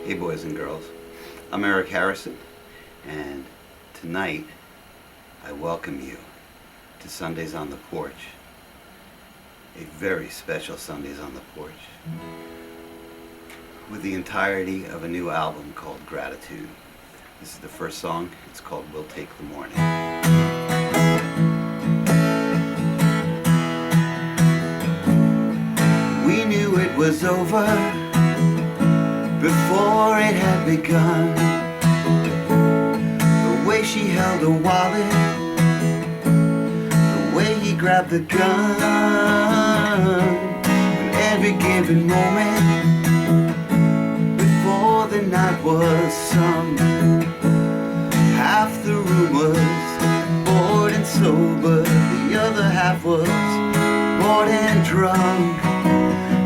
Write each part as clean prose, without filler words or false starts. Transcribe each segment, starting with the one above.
Hey boys and girls, I'm Eric Harrison, and tonight I welcome you to Sundays on the Porch, a very special Sundays on the Porch, with the entirety of a new album called Gratitude. This is the first song. It's called We'll Take the Morning. We knew it was over before it had begun. The way she held her wallet, the way he grabbed the gun, and every given moment before the night was sung. Half the room was bored and sober, the other half was bored and drunk.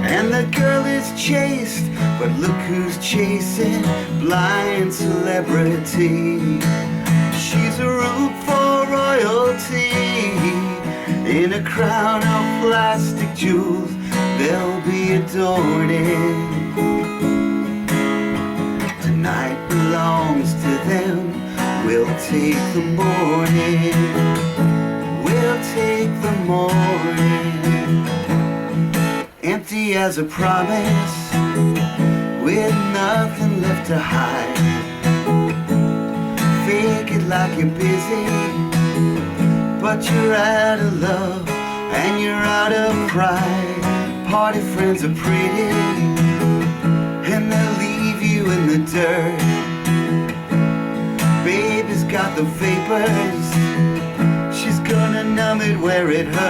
And the girl is chased, but look who's chasing, blind celebrity. She's a root for royalty, in a crown of plastic jewels they'll be adorning. Tonight belongs to them, we'll take the morning, we'll take the morning. Empty as a promise, with nothing left to hide. Fake it like you're busy, but you're out of love and you're out of pride. Party friends are pretty, and they'll leave you in the dirt. Baby's got the vapors, she's gonna numb it where it hurts.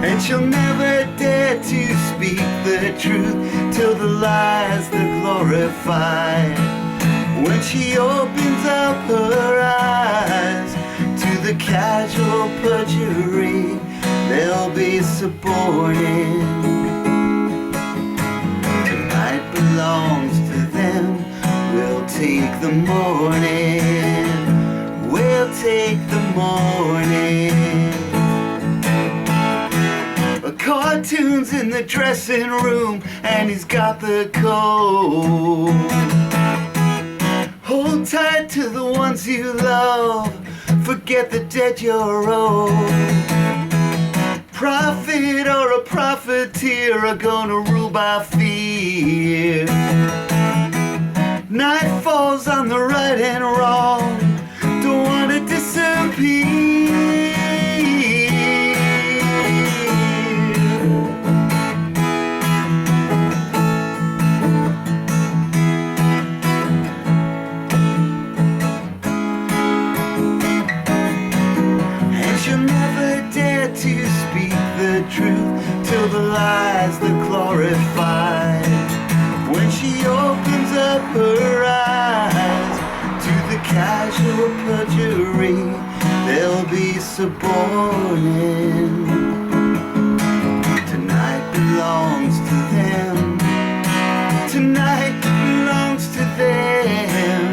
And she'll never dare to speak the truth till the lies they're glorified. When she opens up her eyes to the casual perjury they'll be suborning. Tonight belongs to them, we'll take the morning, we'll take the morning. A cartoon's in the dressing room and he's got the cold. Hold tight to the ones you love, forget the debt you're owed. Prophet or a profiteer are gonna rule by fear. Night falls on the right and wrong, don't wanna disappear. To speak the truth till the lies they're glorified. When she opens up her eyes to the casual perjury they'll be suborning. Tonight belongs to them, tonight belongs to them,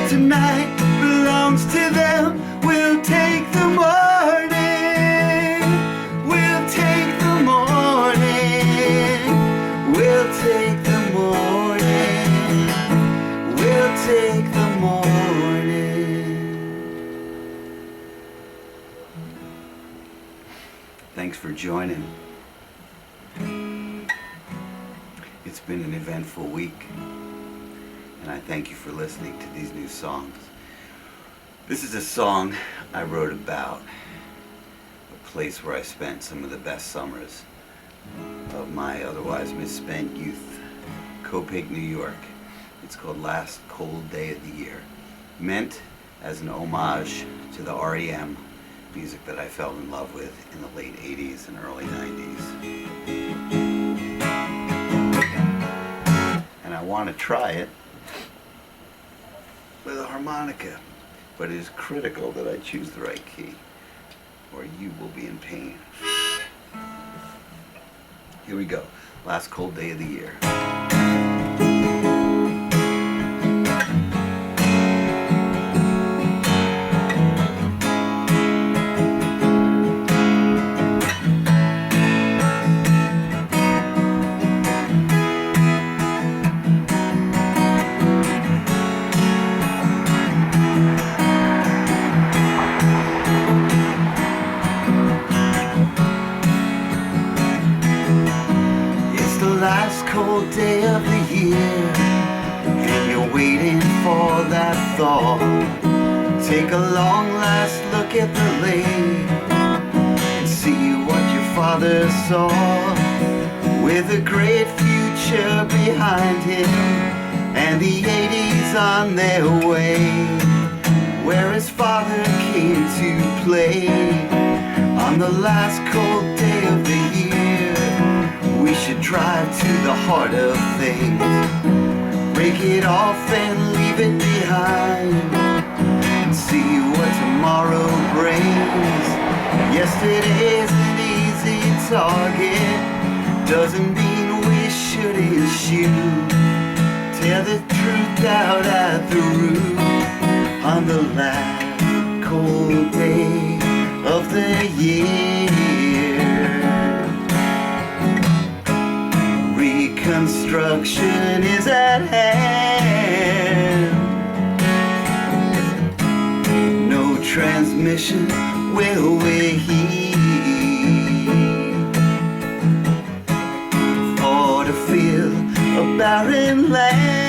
tonight belongs to them. We'll take the morning, we'll take the morning, we'll take the morning, we'll take the morning. Thanks for joining. It's been an eventful week, and I thank you for listening to these new songs. This is a song I wrote about a place where I spent some of the best summers of my otherwise misspent youth, Copake, New York. It's called Last Cold Day of the Year, meant as an homage to the REM music that I fell in love with in the late 80s and early 90s. And I want to try it with a harmonica, but it is critical that I choose the right key, or you will be in pain. Here we go. Last Cold Day of the Year. last cold day of the year, and you're waiting for that thaw. Take a long last look at the lake and see what your father saw. With a great future behind him and the 80s on their way, where his father came to play. On the last cold day of the year, we should drive to the heart of things, break it off and leave it behind, and see what tomorrow brings. Yesterday's an easy target, doesn't mean we shouldn't shoot. Tear the truth out at the root on the last cold day of the year. Reconstruction is at hand. No transmission will we heed. For to feel a barren land.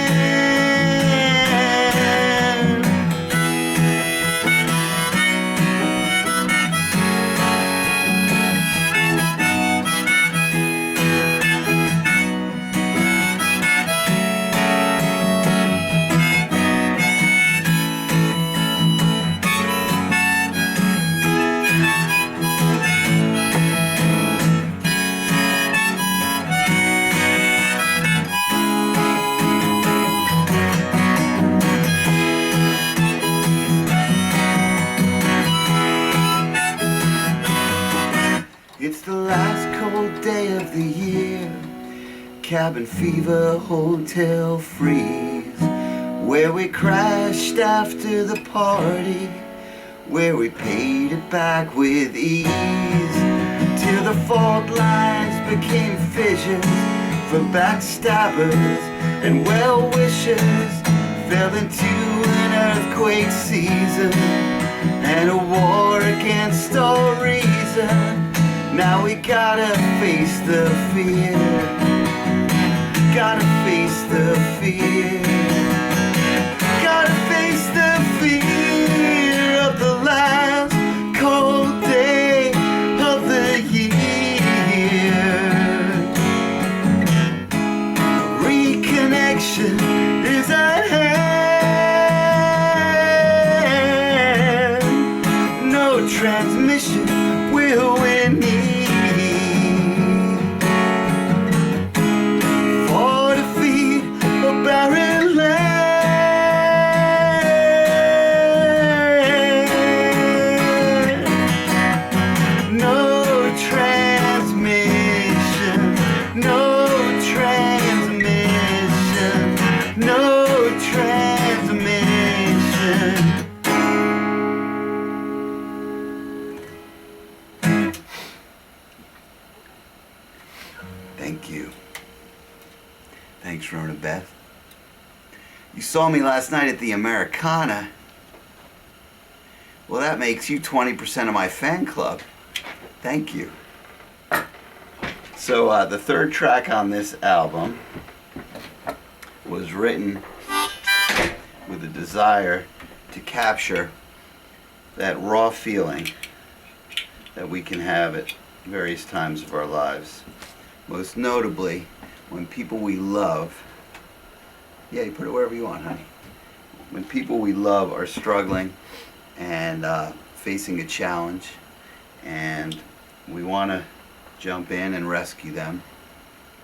It's the last cold day of the year, cabin fever, hotel freeze, where we crashed after the party, where we paid it back with ease, till the fault lines became fissures for backstabbers and well-wishers, fell into an earthquake season and a war against all reason. Now we gotta face the fear, gotta face the fear, gotta face the fear of the last cold day of the year. Reconnection is at hand. No transmission will we need. Thank you. Thanks, Rona Beth. You saw me last night at the Americana. Well, that makes you 20% of my fan club. Thank you. So the third track on this album was written with a desire to capture that raw feeling that we can have at various times of our lives. Most notably, when people we love, yeah, you put it wherever you want, honey. When people we love are struggling and facing a challenge, and we want to jump in and rescue them,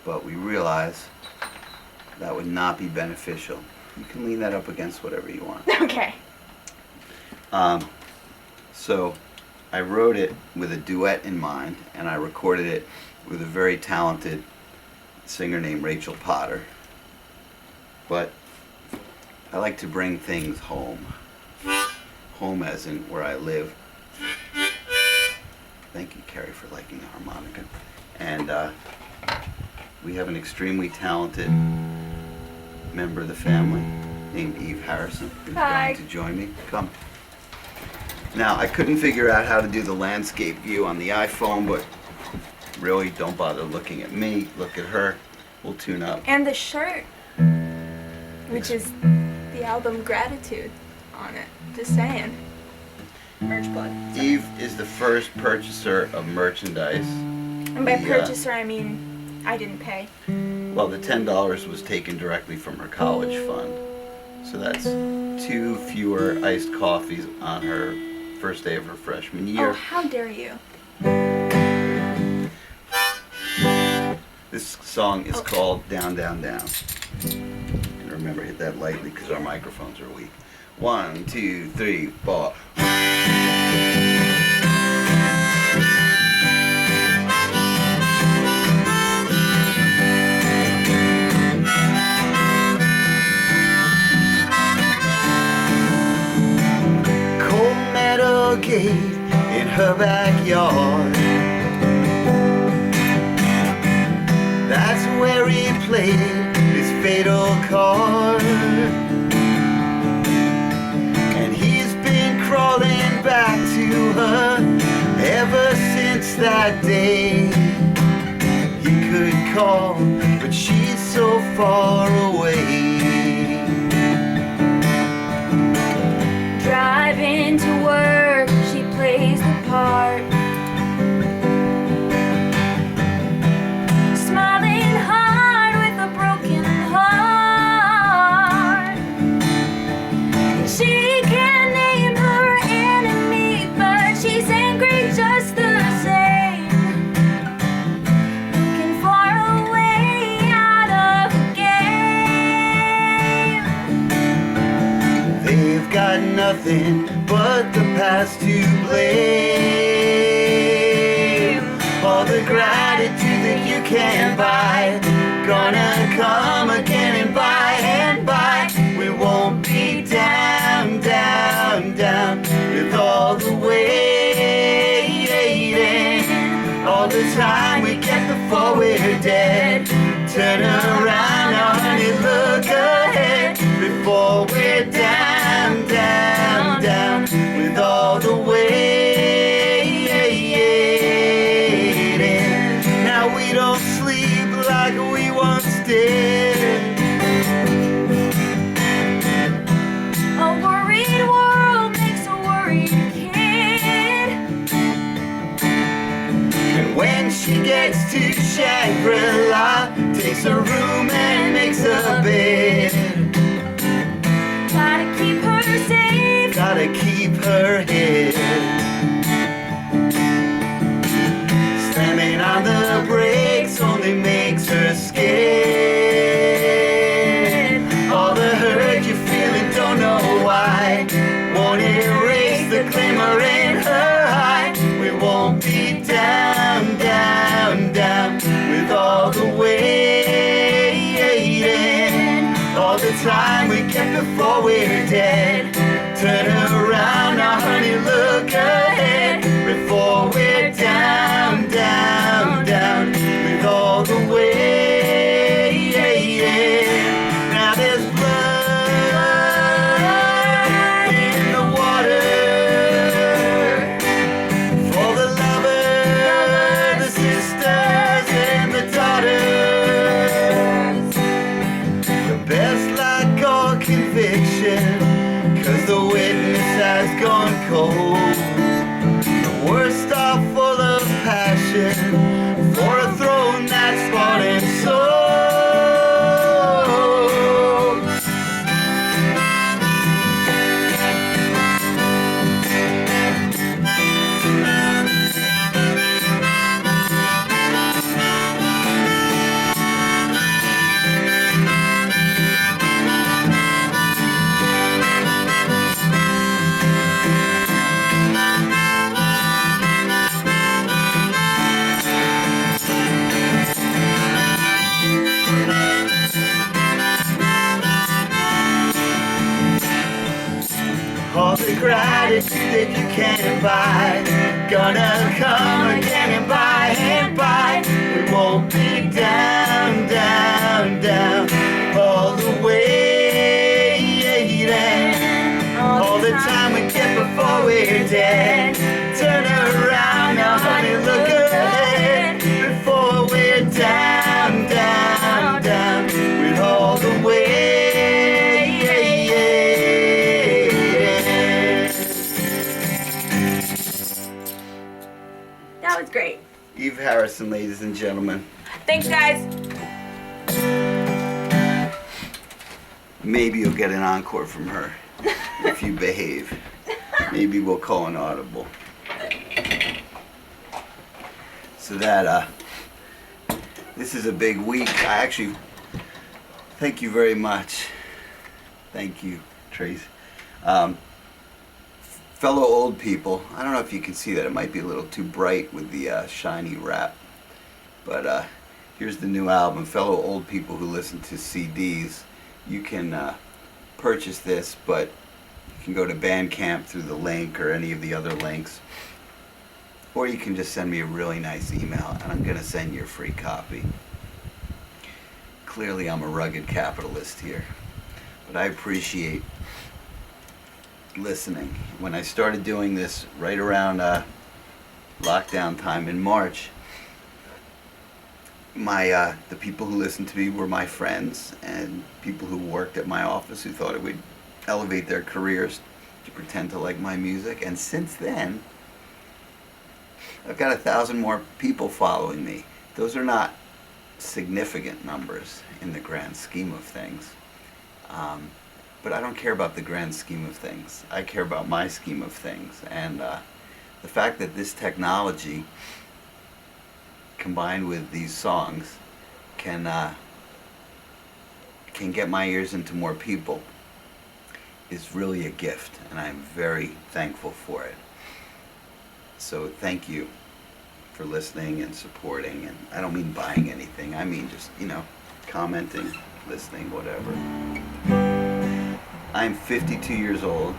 but we realize that would not be beneficial. You can lean that up against whatever you want. Okay. So I wrote it with a duet in mind, and I recorded it with a very talented singer named Rachel Potter. But I like to bring things home. Home as in where I live. Thank you, Carrie, for liking the harmonica. And we have an extremely talented member of the family named Eve Harrison, who's Hi. going to join me. Come. Now, I couldn't figure out how to do the landscape view on the iPhone, but really don't bother looking at me, look at her. we'll tune up. And the shirt, which is the album Gratitude on it. Just saying. Merch plug. Sorry. Eve is the first purchaser of merchandise. And by purchaser, I mean I didn't pay. Well, the $10 was taken directly from her college fund. So that's 2 fewer iced coffees on her first day of her freshman year. Oh, how dare you. This song is called Down, Down, Down. And remember, hit that lightly because our microphones are weak. 1, 2, 3, 4. Cold metal gate in her backyard. That's where he played his fatal card. And he's been crawling back to her ever since that day. He could call, but she's so far away. Driving to work, she plays the part. Smiling hard with a broken heart. She can't name her enemy, but she's angry just the same. Looking far away out of the game. They've got nothing but the past to blame. All the gratitude that you can buy, gonna come again and by and by. We won't be down, down, down with all the waiting. All the time we get before we're dead. Turn around now, honey, look ahead before we're down, down, down with all the waiting. Now we don't sleep like we once did. A worried world makes a worried kid. And when she gets to Shangri-La, takes a room and makes a bed. Gotta keep her safe. Gotta keep her head. Slamming on the brakes only makes her scared. All the hurt you feel and don't know why won't erase the glimmer in her eye. We won't be down, down, down with all the waiting. All the time we get before we're dead. Turn around now, honey, look ahead before we're down, down, down with all the waiting. Now there's blood in the water for the lovers, the sisters, and the daughters. The best like all conviction, 'cause the witness has gone cold. The worst are full of passion for a throne that's bought and sold. All the gratitude that you can buy, gonna come again and by and by. We won't be down, down, down all the waiting. All the time we get before we're dead. Turn around now, honey, look ahead before we're down, down, Harrison, ladies and gentlemen. Thanks, guys. Maybe you'll get an encore from her if you behave. Maybe we'll call an audible. So that, this is a big week. I actually, thank you very much. Thank you, Trace. Fellow old people, I don't know if you can see that. It might be a little too bright with the shiny wrap. But here's the new album. Fellow old people who listen to CDs, you can purchase this, but you can go to Bandcamp through the link or any of the other links. Or you can just send me a really nice email, and I'm going to send you a free copy. Clearly, I'm a rugged capitalist here, but I appreciate listening. When I started doing this right around lockdown time in March, the people who listened to me were my friends and people who worked at my office who thought it would elevate their careers to pretend to like my music. And since then, I've got 1,000 more people following me. Those are not significant numbers in the grand scheme of things. But I don't care about the grand scheme of things. I care about my scheme of things. And the fact that this technology, combined with these songs, can get my ears into more people is really a gift, and I'm very thankful for it. So thank you for listening and supporting, and I don't mean buying anything, I mean just, commenting, listening, whatever. I'm 52 years old,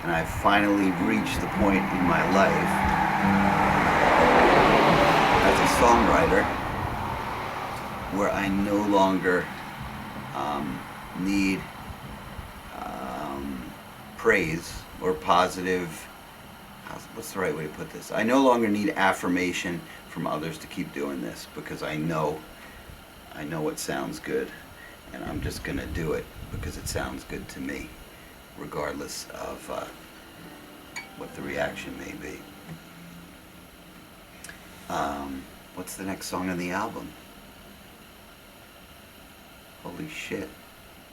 and I've finally reached the point in my life as a songwriter where I no longer need praise or positive, what's the right way to put this? I no longer need affirmation from others to keep doing this, because I know what sounds good, and I'm just going to do it because it sounds good to me, regardless of what the reaction may be. What's the next song on the album? Holy shit.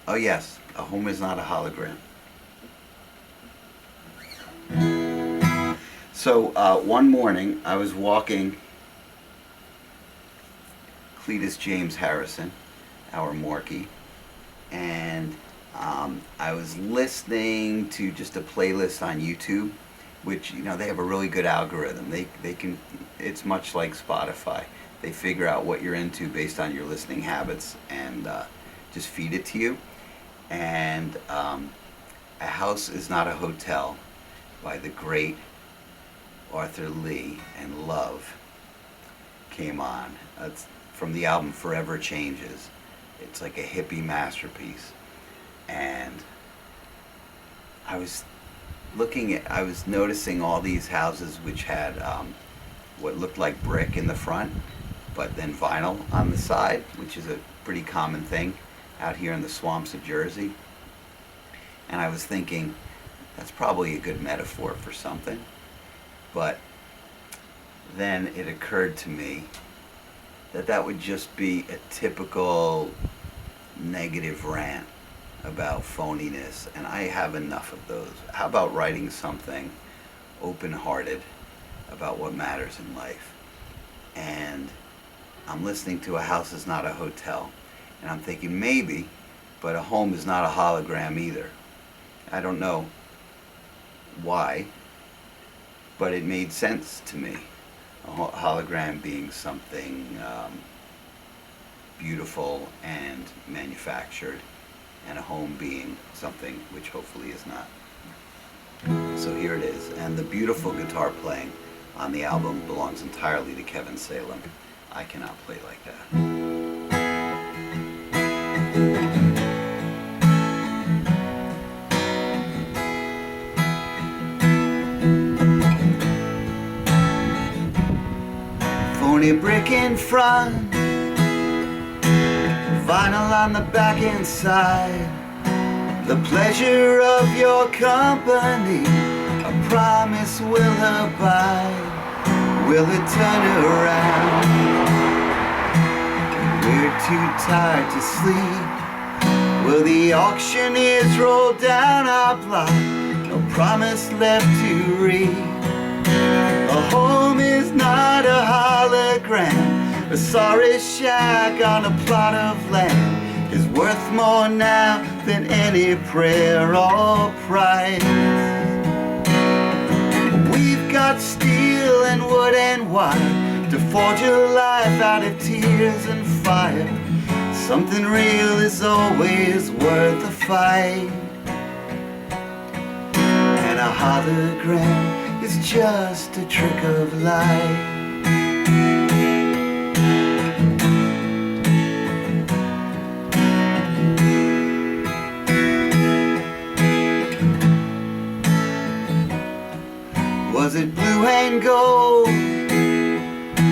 Oh yes, A Home Is Not a Hologram. So one morning I was walking Cletus James Harrison, our Morky, and I was listening to just a playlist on YouTube, which, they have a really good algorithm. They can, it's much like Spotify. They figure out what you're into based on your listening habits and just feed it to you. And A House Is Not a Hotel by the great Arthur Lee and Love came on. It's from the album Forever Changes. It's like a hippie masterpiece. And I was noticing all these houses which had what looked like brick in the front, but then vinyl on the side, which is a pretty common thing out here in the swamps of Jersey. And I was thinking, that's probably a good metaphor for something. But then it occurred to me that would just be a typical negative rant about phoniness, and I have enough of those. How about writing something open-hearted about what matters in life? And I'm listening to A House Is Not a Hotel, and I'm thinking maybe, but a home is not a hologram either. I don't know why, but it made sense to me. A hologram being something beautiful and manufactured, and a home being something which hopefully is not. So here it is, and the beautiful guitar playing on the album belongs entirely to Kevin Salem. I cannot play like that. Phony brick in front, vinyl on the back and side. The pleasure of your company, a promise will abide. Will it turn around? We're too tired to sleep. Will the auctioneers roll down our block? No promise left to read. A home is not a hologram. A sorry shack on a plot of land is worth more now than any prayer or price. We've got steel and wood and wire to forge a life out of tears and fire. Something real is always worth a fight. And a hologram is just a trick of light. Was it blue and gold,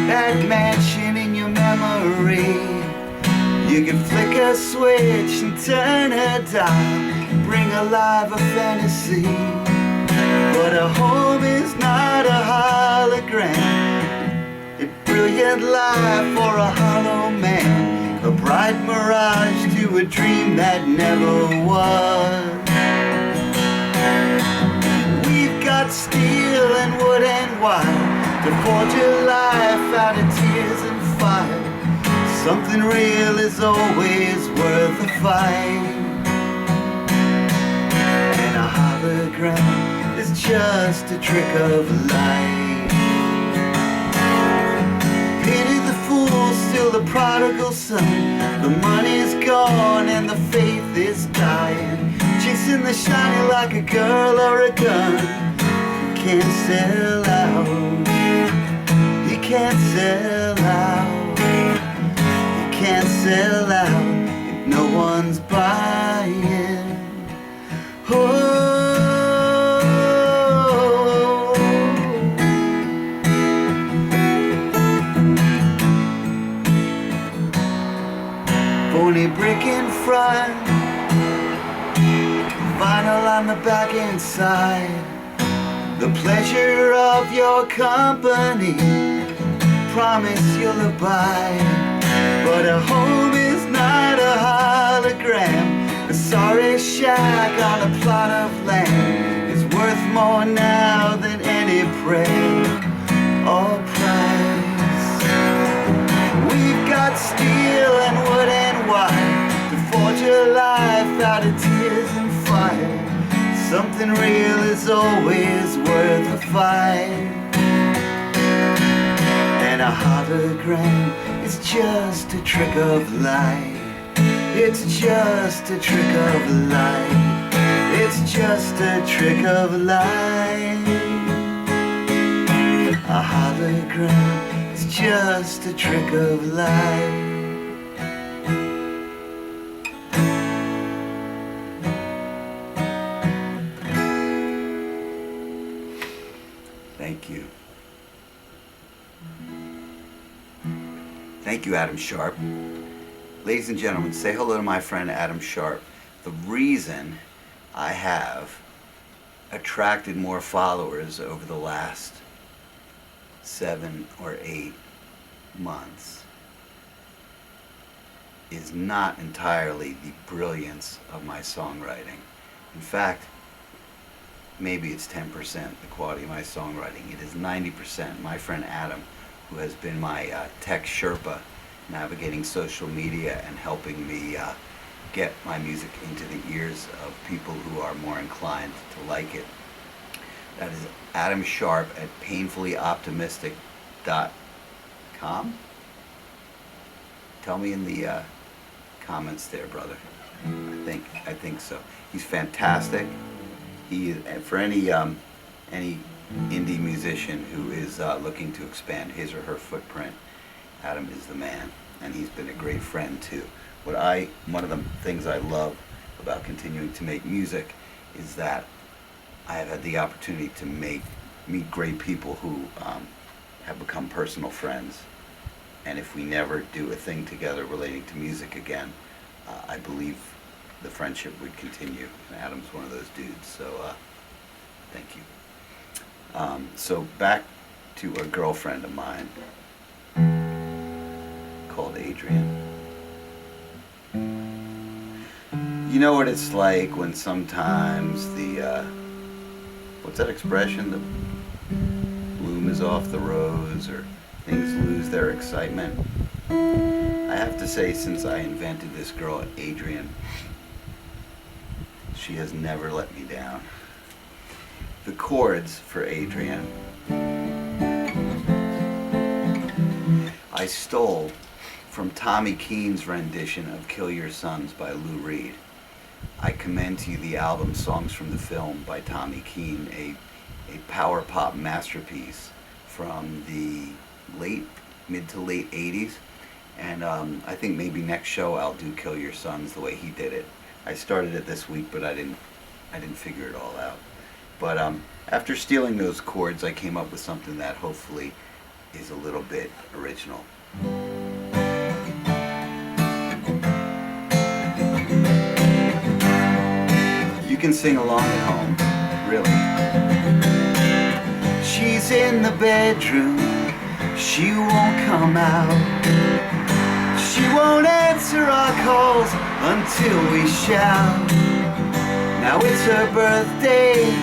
that mansion in your memory? You could flick a switch and turn a dial, bring alive a fantasy. But a home is not a hologram, a brilliant life for a hollow man, a bright mirage to a dream that never was. We've got steel and wood and wire to forge a life out of tears and fire. Something real is always worth a fight. And a hologram is just a trick of light. Pity the fool, still the prodigal son. The money's gone and the faith is dying. Chasing the shiny like a girl or a gun. You can't sell out. You can't sell out. Can't sell out if no one's buying. Oh, phony brick in front, vinyl on the back inside. The pleasure of your company, promise you'll abide. But a home is not a hologram. A sorry shack on a plot of land is worth more now than any prayer or price. We've got steel and wood and wire to forge a life out of tears and fire. Something real is always worth a fight. And a hologram is just a trick of light. It's just a trick of light. It's just a trick of light. A hologram is just a trick of light. Thank you. Thank you, Adam Sharp. Ladies and gentlemen, say hello to my friend Adam Sharp. The reason I have attracted more followers over the last 7 or 8 months is not entirely the brilliance of my songwriting. In fact, maybe it's 10% the quality of my songwriting. It is 90% my friend Adam, who has been my tech Sherpa, navigating social media and helping me get my music into the ears of people who are more inclined to like it. That is Adam Sharp at painfullyoptimistic.com. Tell me in the comments there, brother. I think so. He's fantastic. He, for any indie musician who is looking to expand his or her footprint, Adam is the man, and he's been a great friend too. One of the things I love about continuing to make music is that I have had the opportunity to meet great people who have become personal friends, and if we never do a thing together relating to music again, I believe the friendship would continue, and Adam's one of those dudes, so thank you. So back to a girlfriend of mine called Adrian. You know what it's like when sometimes the, what's that expression? The bloom is off the rose, or things lose their excitement. I have to say, since I invented this girl, Adrian, she has never let me down. The chords for Adrian I stole from Tommy Keane's rendition of Kill Your Sons by Lou Reed. I commend to you the album Songs from the Film by Tommy Keane, a power pop masterpiece from the mid to late 80s. And I think maybe next show I'll do Kill Your Sons the way he did it. I started it this week, but I didn't figure it all out. But after stealing those chords, I came up with something that hopefully is a little bit original. You can sing along at home, really. She's in the bedroom, she won't come out. She won't answer our calls until we shout. Now it's her birthday,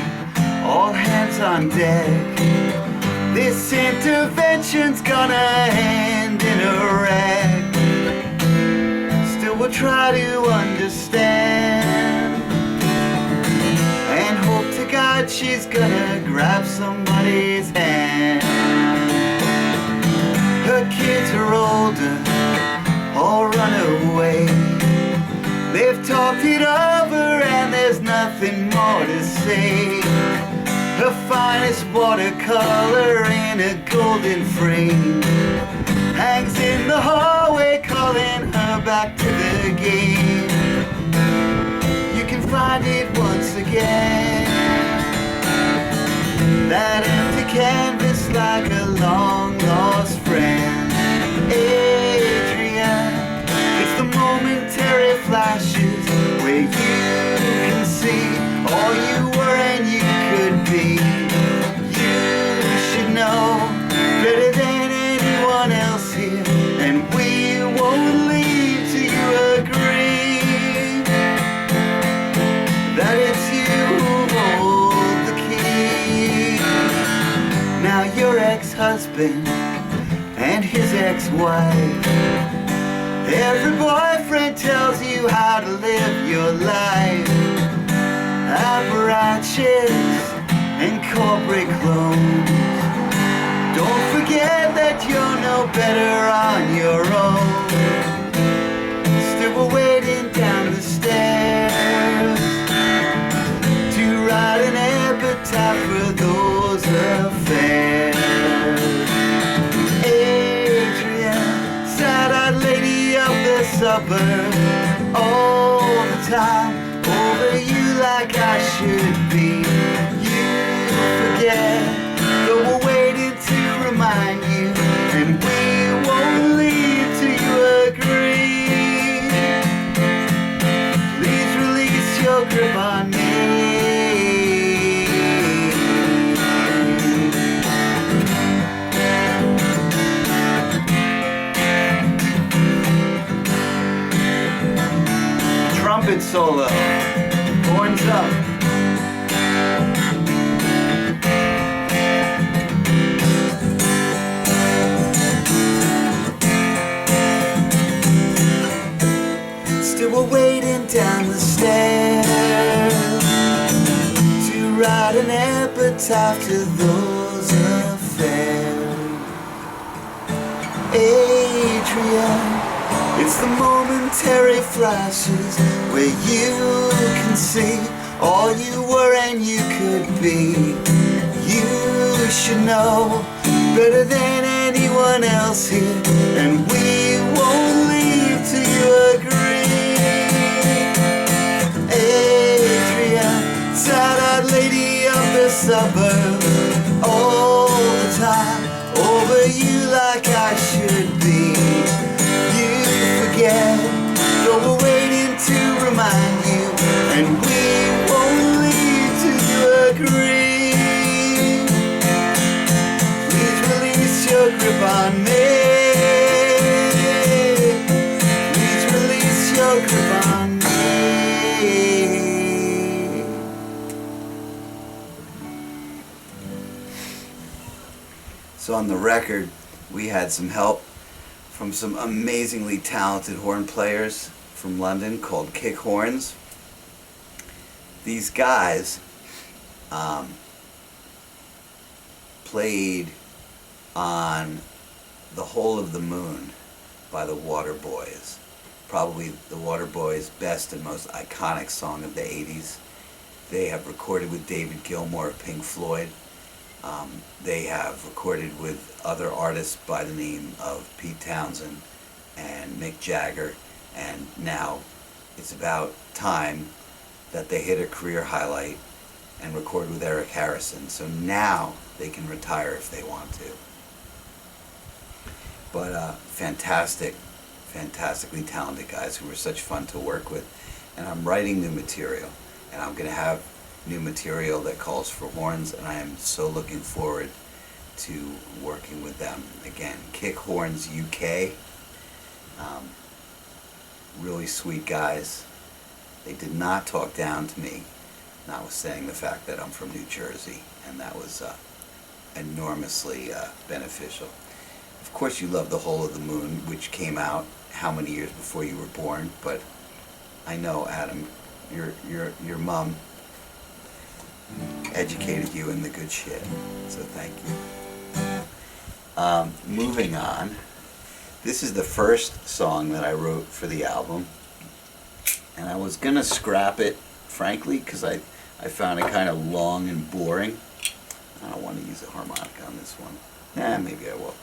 all hands on deck. This intervention's gonna end in a wreck. Still we'll try to understand and hope to God she's gonna grab somebody's hand. Her kids are older, all run away. They've talked it over and there's nothing more to say. Her finest watercolor in a golden frame hangs in the hallway, calling her back to the game. You can find it once again, that empty canvas like a long lost friend. Adrian, it's the momentary flashes where you can see all you were and you could be. You should know better than anyone else here, and we won't leave till you agree that it's you who hold the key. Now your ex-husband and his ex-wife, every boyfriend tells you how to live your life. Apparatchiks and corporate clones, don't forget that you're no better on your own. Still we're waiting down the stairs to write an epitaph for those affairs. Adrian, sad-eyed lady of the suburb, all the time over you like I should be. You forget, but we're waiting to remind you, and we won't leave till you agree. Please release your grip on me. Trumpet solo, horns up. Still we're waiting down the stairs to write an epitaph to those affairs. Adrian, it's the momentary flashes where you can see all you were and you could be. You should know better than anyone else here, and we won't leave till you agree. Adrian, sad-eyed lady of the suburb, all the time over you like I should be. You forget, but we're waiting to remind you, and we won't leave till you agree. Please So on the record, we had some help from some amazingly talented horn players from London called Kick Horns. These guys played on The Hole of the Moon by the Waterboys. Probably the Waterboys' best and most iconic song of the 80s. They have recorded with David Gilmour of Pink Floyd. They have recorded with other artists by the name of Pete Townsend and Mick Jagger, and now it's about time that they hit a career highlight and record with Eric Harrison. So now they can retire if they want to. But fantastically talented guys who were such fun to work with. And I'm writing new material, and I'm going to have new material that calls for horns, and I am so looking forward to working with them again. Kick Horns UK, really sweet guys. They did not talk down to me, notwithstanding the fact that I'm from New Jersey, and that was enormously beneficial. Of course, you love The Hole of the Moon, which came out how many years before you were born, but I know, Adam, your mom educated you in the good shit, so thank you. Moving on, this is the first song that I wrote for the album, and I was gonna scrap it, frankly, because I found it kind of long and boring. I don't want to use a harmonica on this one. Maybe I will.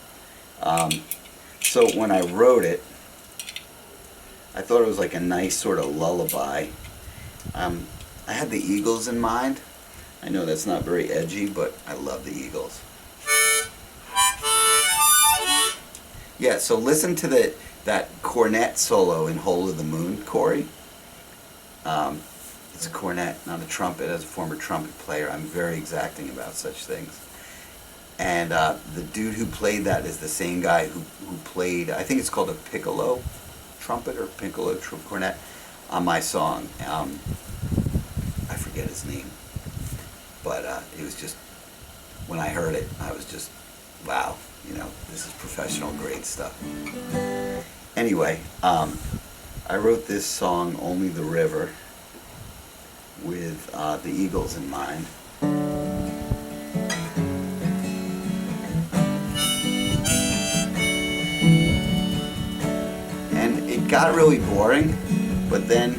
So when I wrote it, I thought it was like a nice sort of lullaby. I had the Eagles in mind. I know that's not very edgy, but I love the Eagles. Yeah, so listen to that cornet solo in Hole of the Moon, Corey. It's a cornet, not a trumpet. As a former trumpet player, I'm very exacting about such things. And the dude who played that is the same guy who played, I think it's called a piccolo trumpet or piccolo cornet on my song. I forget his name. But it was just, when I heard it, I was just, wow, this is professional grade stuff. Anyway, I wrote this song, Only the River, with the Eagles in mind. And it got really boring, but then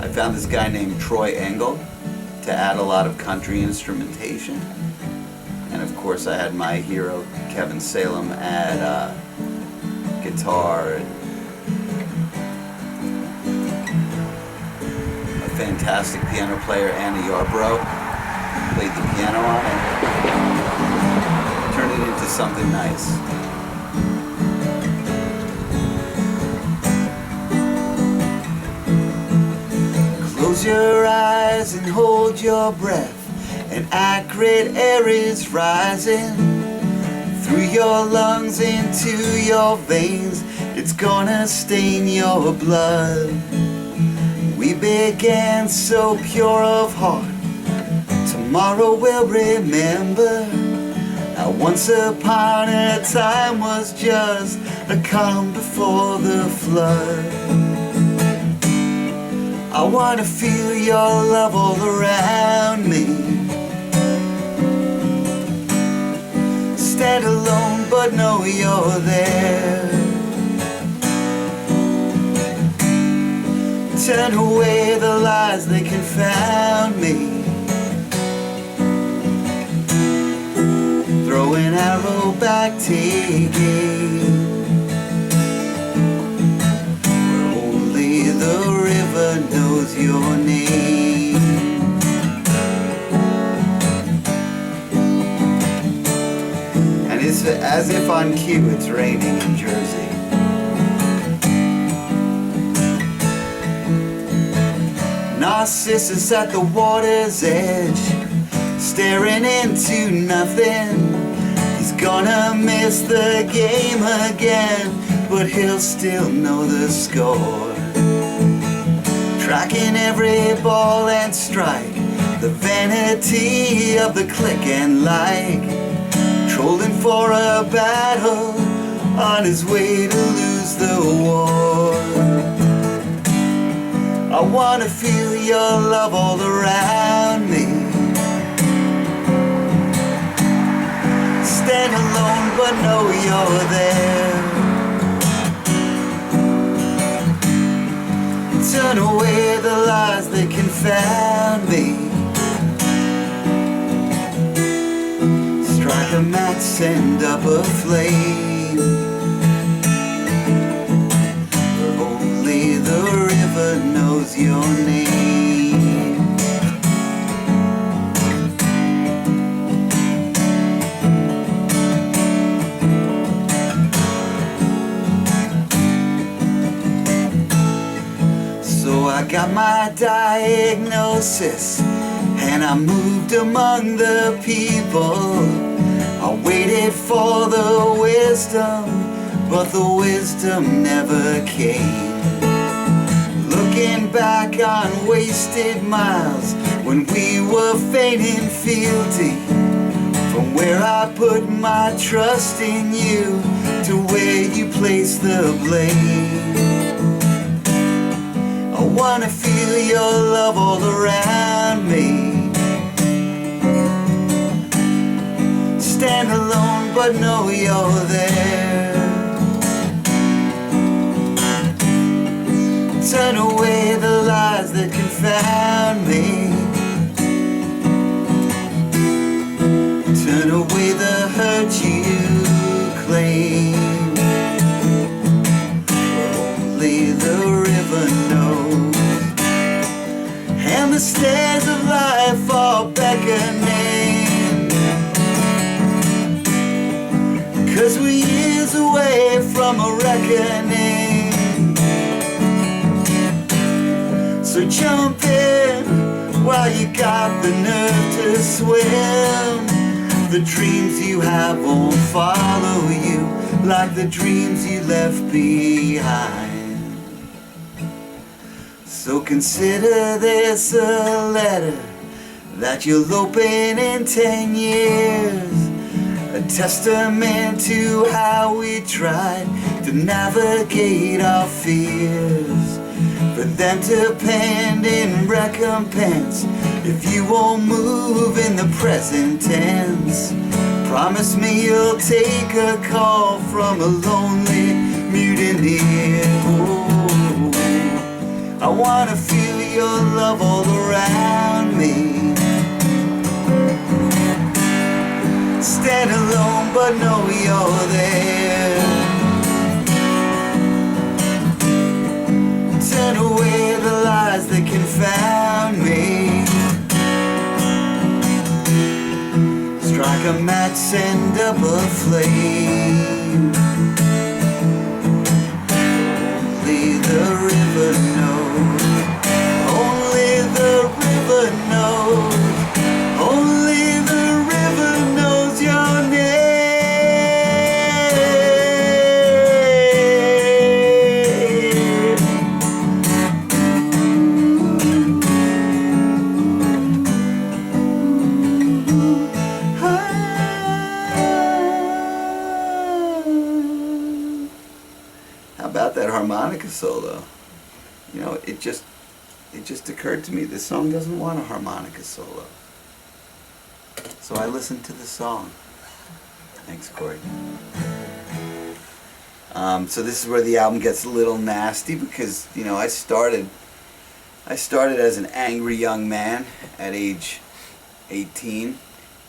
I found this guy named Troy Engel to add a lot of country instrumentation. And of course I had my hero Kevin Salem add guitar and a fantastic piano player, Anna Yarbrough, played the piano on it, turned it into something nice. Close your eyes and hold your breath. An acrid air is rising through your lungs into your veins. It's gonna stain your blood. We began so pure of heart. Tomorrow we'll remember how once upon a time was just a calm before the flood. I wanna feel your love all around me. Stand alone but know you're there. Turn away the lies that confound me. Throw an arrow back, take aim. Only the river knows your name. And it's as if on cue it's raining in Jersey. Narcissus at the water's edge, staring into nothing. He's gonna miss the game again, but he'll still know the score. Tracking every ball and strike, the vanity of the click and like, trolling for a battle on his way to lose the war. I wanna feel your love all around me. Stand alone but know you're there. Turn away the lies that confound me. Strike a match, send up a flame, where only the river knows your name. So I got my diagnosis and I moved among the people. I waited for the wisdom, but the wisdom never came. Looking back on wasted miles when we were fainting fealty, from where I put my trust in you to where you place the blame. I wanna feel your love all around me. Stand alone but know you're there. Turn away the lies that confound me. Turn away the hurt you claim, where only the river knows, and the stairs of life are beckoning. 'Cause we're years away from a reckoning. So jump in while you got the nerve to swim. The dreams you have won't follow you like the dreams you left behind. So consider this a letter that you'll open in 10 years, a testament to how we tried to navigate our fears, for them to pen in recompense if you won't move in the present tense. Promise me you'll take a call from a lonely mutineer. Oh, I wanna feel your love all around me. Stand alone but know you're there. Turn away the lies that confound me. Strike a match, send up a flame. Only the river knows. Only the river knows. Only the river knows your name. How about that harmonica solo? You know, it just occurred to me this song doesn't want a harmonica solo. So I listened to the song. Thanks, Corey. So this is where the album gets a little nasty because, you know, I started as an angry young man at age 18,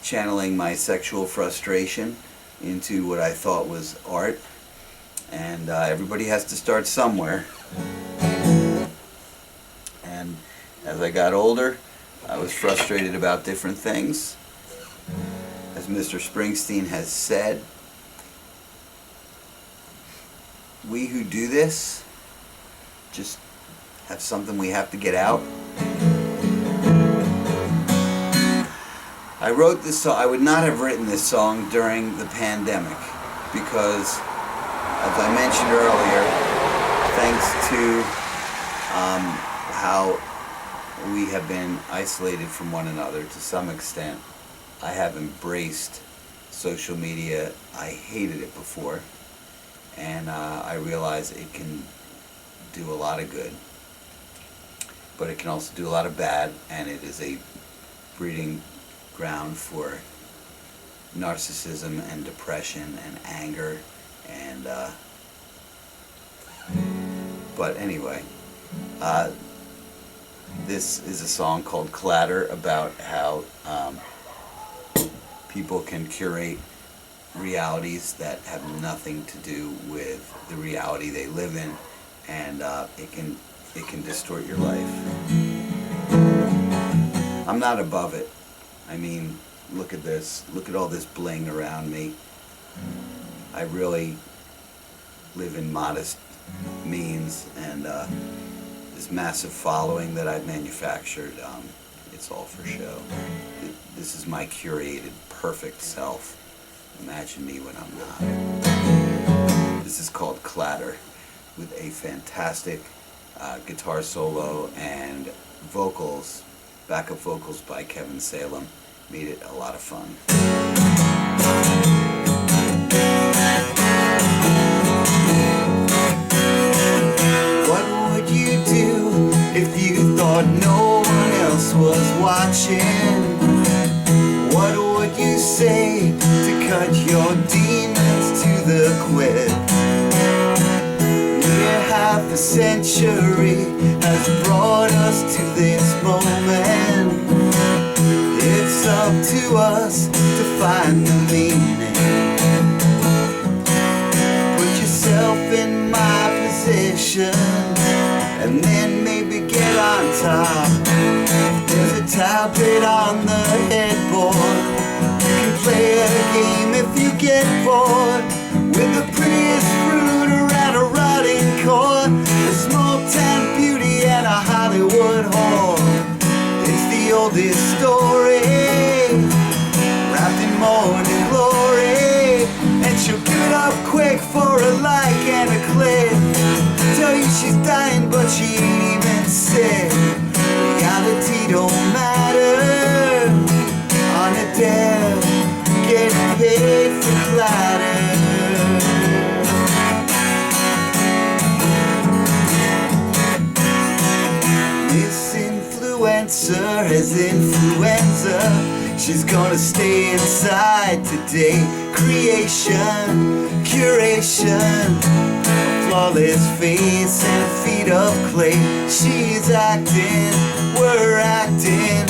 channeling my sexual frustration into what I thought was art. And everybody has to start somewhere. And as I got older, I was frustrated about different things. As Mr. Springsteen has said, we who do this just have something we have to get out. I wrote this song. I would not have written this song during the pandemic because, as I mentioned earlier, thanks to how we have been isolated from one another to some extent. I have embraced social media. I hated it before, and I realize it can do a lot of good, but it can also do a lot of bad, and it is a breeding ground for narcissism and depression and anger and but anyway, this is a song called Clatter about how people can curate realities that have nothing to do with the reality they live in, and it can distort your life. I'm not above it. I mean, look at this. Look at all this bling around me. I really live in modest means, and this massive following that I've manufactured, it's all for show. This is my curated, perfect self. Imagine me when I'm not. This is called Clatter, with a fantastic guitar solo and vocals, backup vocals by Kevin Salem. Made it a lot of fun. What would you do if you thought no one else was watching? What would you say to cut your demons to the quick? Near half a century has brought us to this moment. It's up to us to find the meaning. Put yourself in my position, and then maybe get on top. There's a tablet on the headboard. You can play a game if you get bored. With the prettiest fruit around a rotting core, a small town beauty and a Hollywood whore. It's the oldest story, wrapped in morning glory, and she'll give it up quick for a like and a click. Tell you she's dying, but she ain't even sick. Reality don't matter on a death, getting paid for clatter. This influencer has influenza. She's gonna stay inside today. Creation, curation, flawless face and feet of clay. She's acting, we're acting.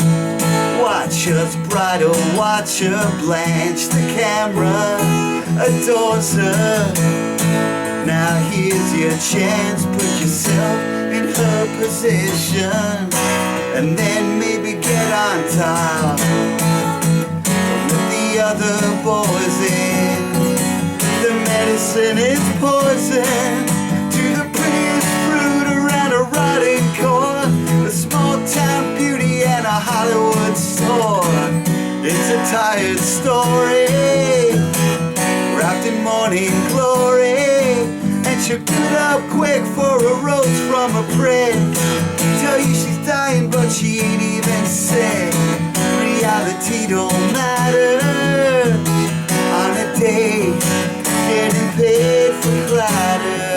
Watch us bridal, watch her blanch. The camera adores her. Now here's your chance, put yourself in her position, and then maybe get on top. With the other boys in, the medicine is poison to the prettiest fruit around a rotting core. A small town beauty and a Hollywood store. It's a tired story, wrapped in morning glory, and she'll give it up quick for a rose from a prick. Tell you she's dying, but she ain't even sick. Reality don't matter on a day, getting paid for clatter.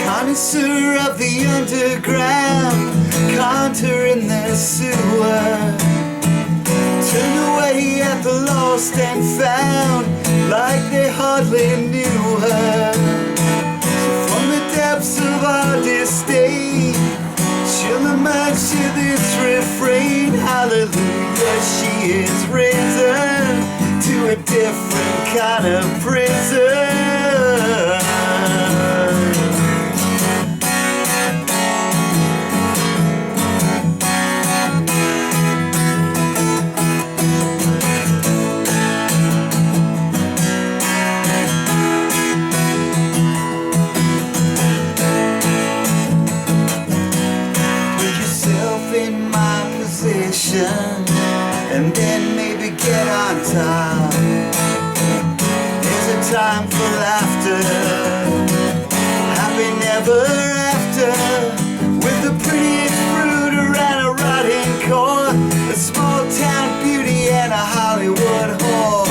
Connoisseur of the underground, contour in the sewer. Turned away at the lost and found, like they hardly knew her. So from the depths of our disdain, she'll emerge to this refrain. Hallelujah, she is risen to a different kind of prison. And then maybe get on top. There's a time for laughter, ever after, with the prettiest fruit around a rotting core, a small town beauty and a Hollywood whore.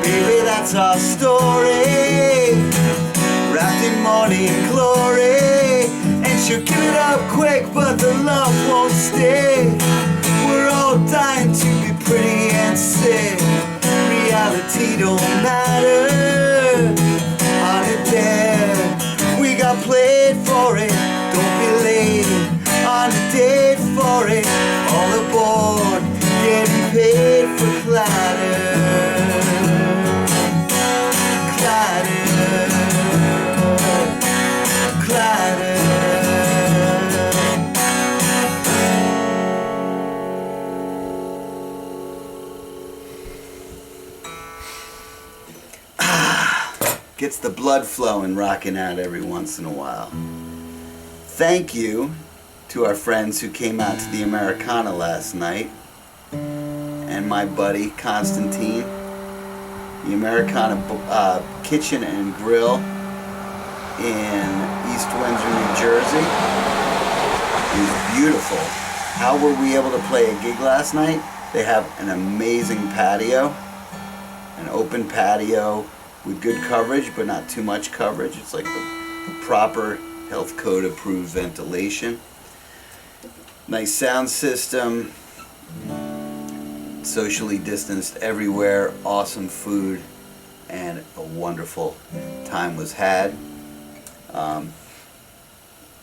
Baby, that's our story, wrapped in morning glory. And she'll give it up quick, but the love won't stay. We're all dying to be pretty and sick. Reality don't matter on a dare. We got played for it, don't be late on a date for it. All aboard, getting paid for clatter. Clatter, clatter. Gets the blood flowing, rocking out every once in a while. Thank you to our friends who came out to the Americana last night, and my buddy Constantine. The Americana Kitchen and Grill in East Windsor, New Jersey is beautiful. How were we able to play a gig last night? They have an amazing patio, an open patio with good coverage, but not too much coverage. It's like the proper health code approved ventilation. Nice sound system, socially distanced everywhere, awesome food, and a wonderful time was had.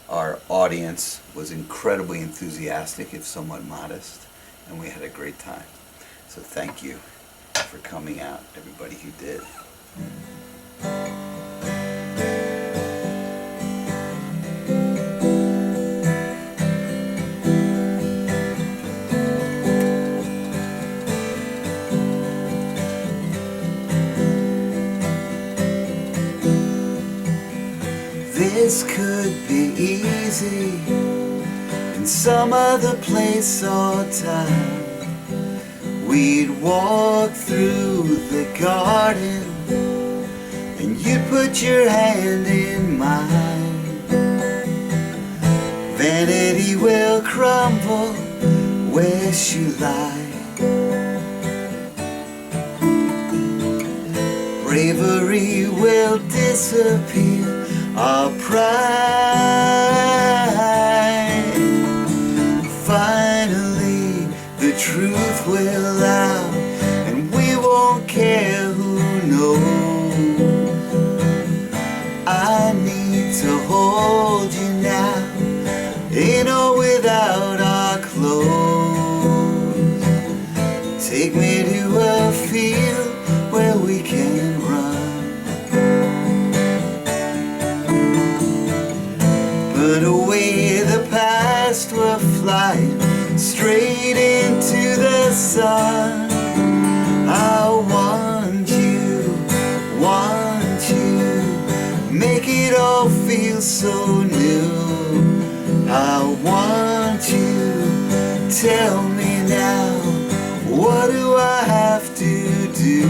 Our audience was incredibly enthusiastic, if somewhat modest, and we had a great time. So thank you for coming out, everybody who did. This could be easy in some other place or time. We'd walk through the garden and you'd put your hand in mine. Vanity will crumble where she lies. Bravery will disappear, our pride. Finally, the truth will out, and we won't care who knows. I need to hold you now, in or without our clothes. Take me to a field where we can run. Put away the past, we're flying straight into the sun. I want you, make it all feel so new. I want you, tell me now, what do I have to do?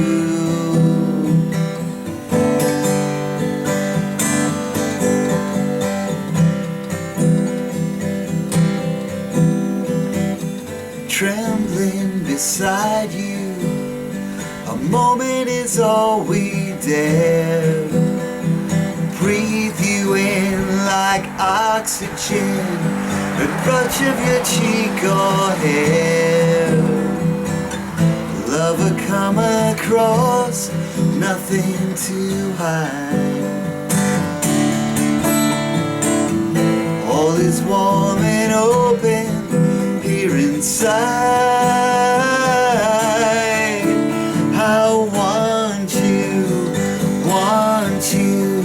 Trembling beside you, a moment is all we dare. Breathe you in like oxygen, a touch of your cheek or hair. Lover come across, nothing to hide. All is warm and open here inside. I want you,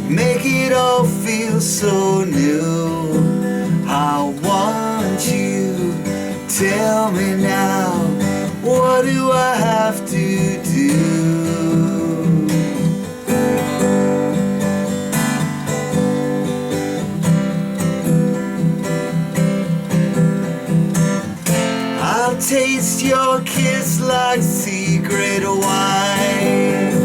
make it all feel so new. I want you, tell me now, what do I have to do? I'll taste your kiss like secret wine.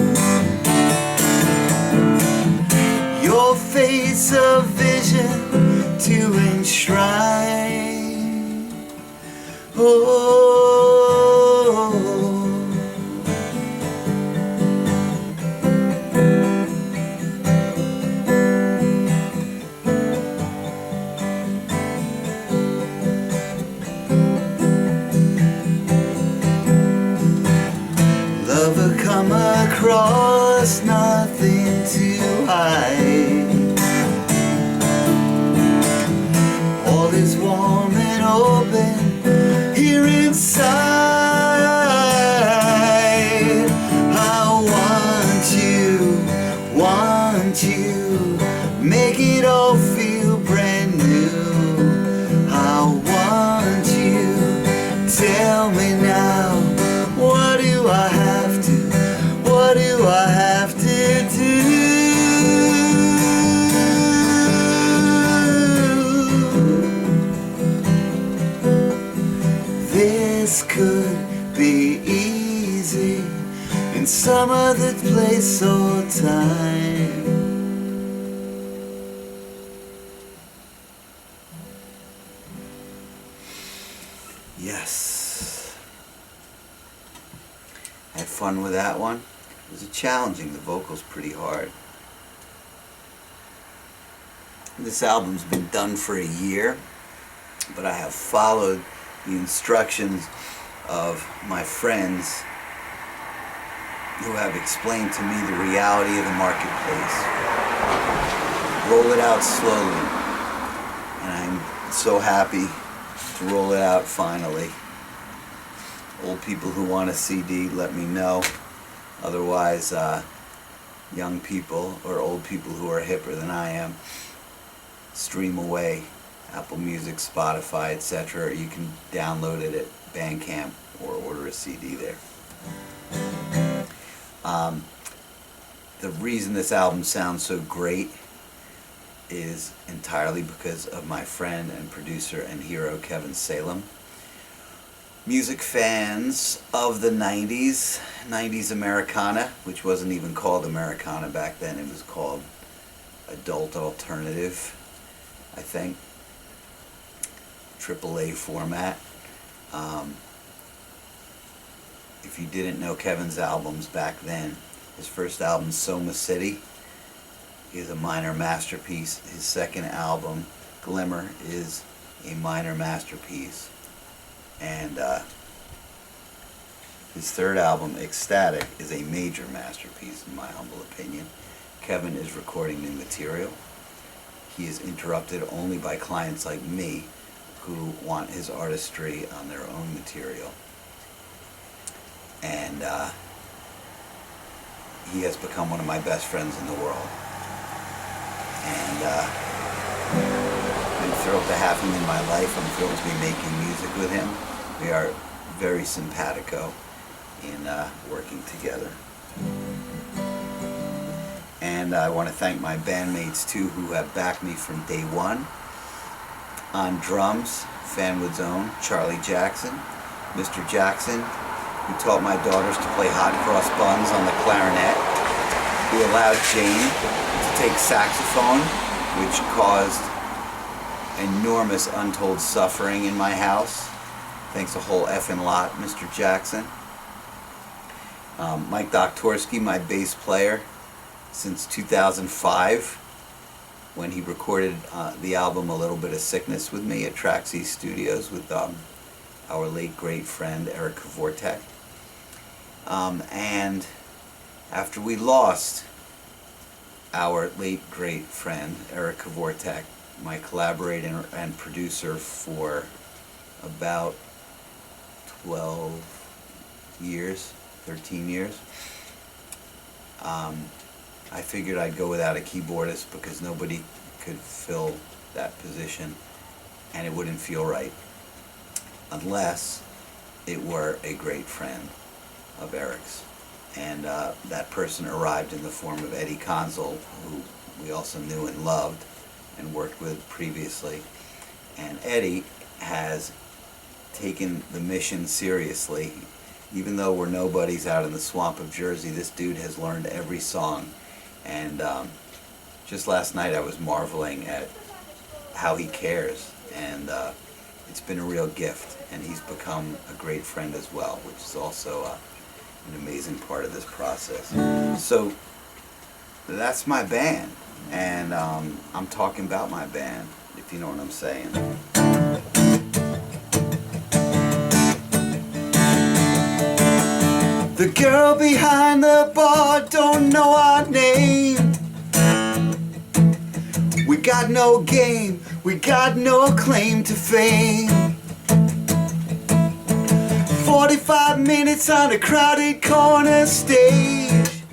Your face piece of vision to enshrine. Oh, lover come across nothing to hide. All is warm and open here inside. I want you, make it all feel brand new. I want you, tell me now, what do I have to do? This could be easy in some other place or time. Yes. Had fun with that one. It was challenging. The vocals pretty hard. This album's been done for a year, but I have followed the instructions of my friends who have explained to me the reality of the marketplace. Roll it out slowly, and I'm so happy to roll it out finally. Old people who want a CD, let me know. Otherwise, young people or old people who are hipper than I am, stream away. Apple Music, Spotify, etc. Or you can download it at Bandcamp or order a CD there. The reason this album sounds so great is entirely because of my friend and producer and hero Kevin Salem. Music fans of the 90s Americana, which wasn't even called Americana back then, it was called Adult Alternative, I think. AAA format. If you didn't know Kevin's albums back then, his first album, Soma City, is a minor masterpiece. His second album, Glimmer, is a minor masterpiece. And his third album, Ecstatic, is a major masterpiece in my humble opinion. Kevin is recording new material. He is interrupted only by clients like me who want his artistry on their own material. And he has become one of my best friends in the world. And I'm thrilled to have him in my life. I'm thrilled to be making music with him. We are very simpatico in working together. And I want to thank my bandmates too, who have backed me from day one. On drums, Fanwood's own Charlie Jackson, Mr. Jackson, who taught my daughters to play hot cross buns on the clarinet, who allowed Jane to take saxophone, which caused enormous untold suffering in my house. Thanks a whole effing lot, Mr. Jackson. Mike Doktorski, my bass player, since 2005, when he recorded the album A Little Bit of Sickness with me at Traxxas Studios with our late great friend Eric Kvortek. And after we lost our late great friend Eric Kvortek, my collaborator and producer for about 12 years, 13 years, I figured I'd go without a keyboardist because nobody could fill that position and it wouldn't feel right unless it were a great friend of Eric's. And that person arrived in the form of Eddie Consul, who we also knew and loved and worked with previously. And Eddie has taken the mission seriously. Even though we're nobodies out in the swamp of Jersey, this dude has learned every song and just last night I was marveling at how he cares, and it's been a real gift, and he's become a great friend as well, which is also an amazing part of this process. So that's my band, and I'm talking about my band, if you know what I'm saying. The girl behind the bar don't know our name. We got no game, we got no claim to fame. 45 minutes on a crowded corner stage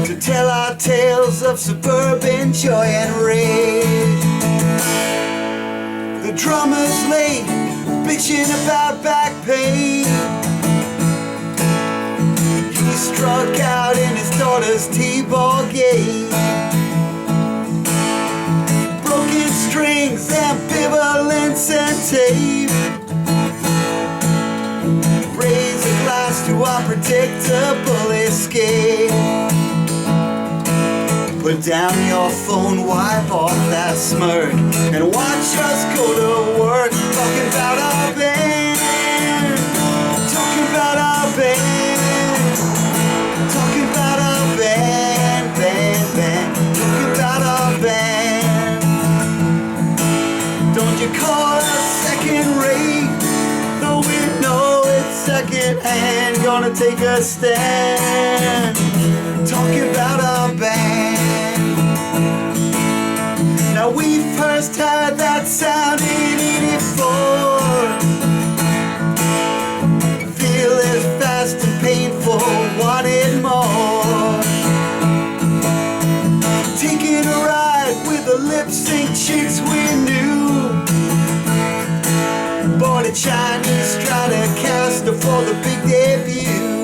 to tell our tales of suburban joy and rage. The drummer's late, bitching about back pain. He struck out in his daughter's t-ball game. Broken strings, ambivalence and tape. Raise a glass to our predictable escape. Put down your phone, wipe off that smirk, and watch us go to work. Talking about our band, talking about our band, talking about our band, band, talking about our band. Don't you call us second rate, though we know it's second hand. Gonna take a stand, talking about our band. Now we first heard that sound in '84. Feeling fast and painful, wanted more. Taking a ride with the lip sync chicks we knew. Bought a Chinese Stratocaster for the big debut.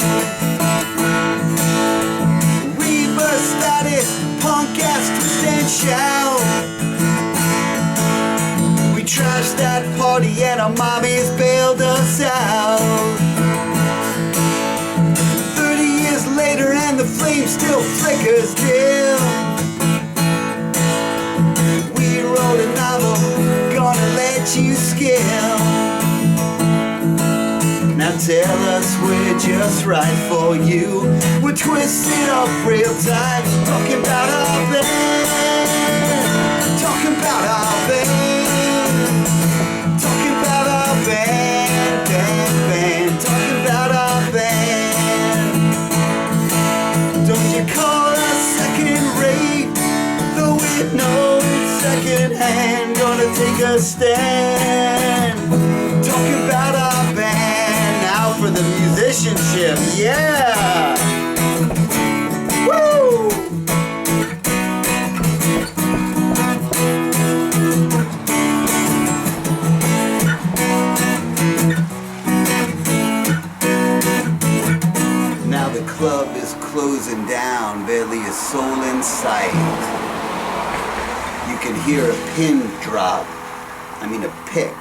Reverse static, punk ass twist and shout. We trashed that party and our mommies bailed us out. 30 years later and the flame still flickers dim. We wrote a novel, gonna let you skim. Now tell us we're just right for you. We're twisted up real time, talking about our band, talking about our band, talking about our band, band, talking about our band. Don't you call us second rate, though we know it's second hand. Gonna take a stand, talking about our band. Now for the musicianship, yeah! Woo! Now the club is closing down, barely a soul in sight. You can hear a pin drop, a pick.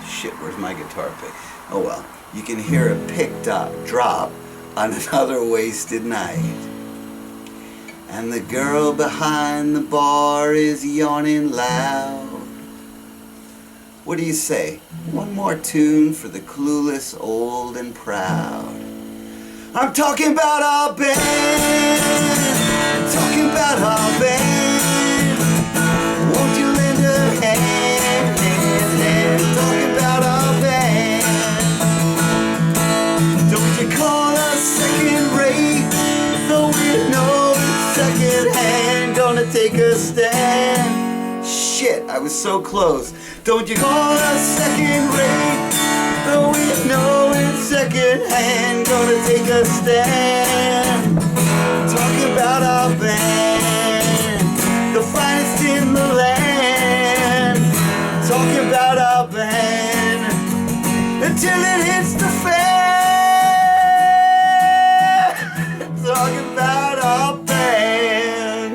Shit, where's my guitar pick? Oh well. You can hear a pick drop on another wasted night. And the girl behind the bar is yawning loud. What do you say? One more tune for the clueless, old and proud. I'm talking about our band, talking about our band. Won't you lend a hand, talking about our band. Don't you call us second rate, though we know it's second hand. Gonna take a stand. Shit, I was so close. Don't you call us second rate, though we know it's second hand. Gonna take a stand, talking about our band, the finest in the land. Talking about our band until it hits the fan. Talking about our band.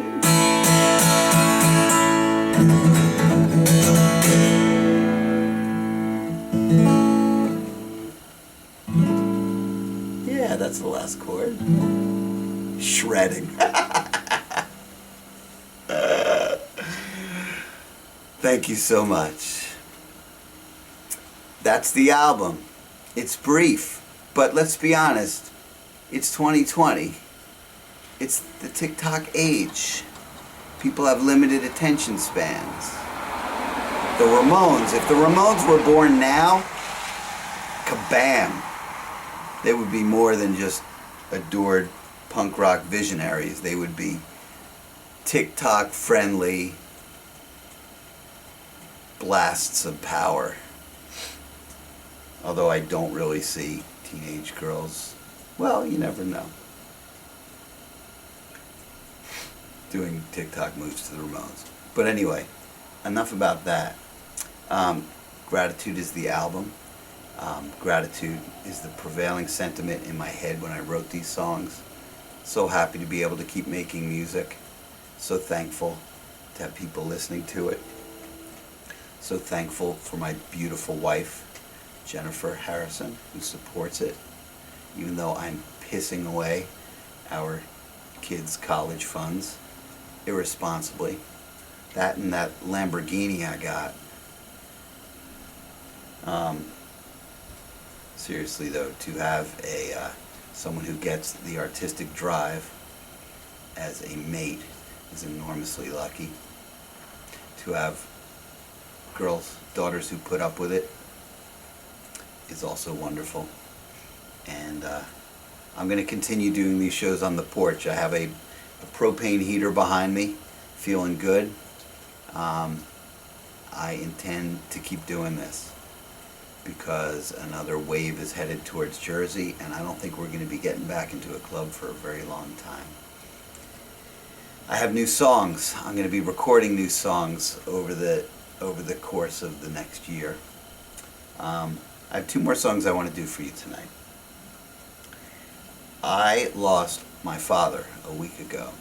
Yeah, that's the last chord. Shredding. Thank you so much. That's the album. It's brief, but let's be honest, it's 2020. It's the TikTok age. People have limited attention spans. The Ramones, if the Ramones were born now, kabam, they would be more than just adored punk rock visionaries. They would be TikTok friendly blasts of power. Although I don't really see teenage girls, well, you never know, doing TikTok moves to the Ramones. But anyway, enough about that. Gratitude is the album. Gratitude is the prevailing sentiment in my head when I wrote these songs. So happy to be able to keep making music. So thankful to have people listening to it. So thankful for my beautiful wife, Jennifer Harrison, who supports it, even though I'm pissing away our kids' college funds irresponsibly. That and that Lamborghini I got. Seriously though, to have someone who gets the artistic drive as a mate is enormously lucky. To have daughters who put up with it is also wonderful. And I'm going to continue doing these shows on the porch. I have a propane heater behind me, feeling good. I intend to keep doing this because another wave is headed towards Jersey, and I don't think we're going to be getting back into a club for a very long time. I have new songs. I'm going to be recording new songs over the course of the next year. I have 2 more songs I want to do for you tonight. I lost my father a week ago,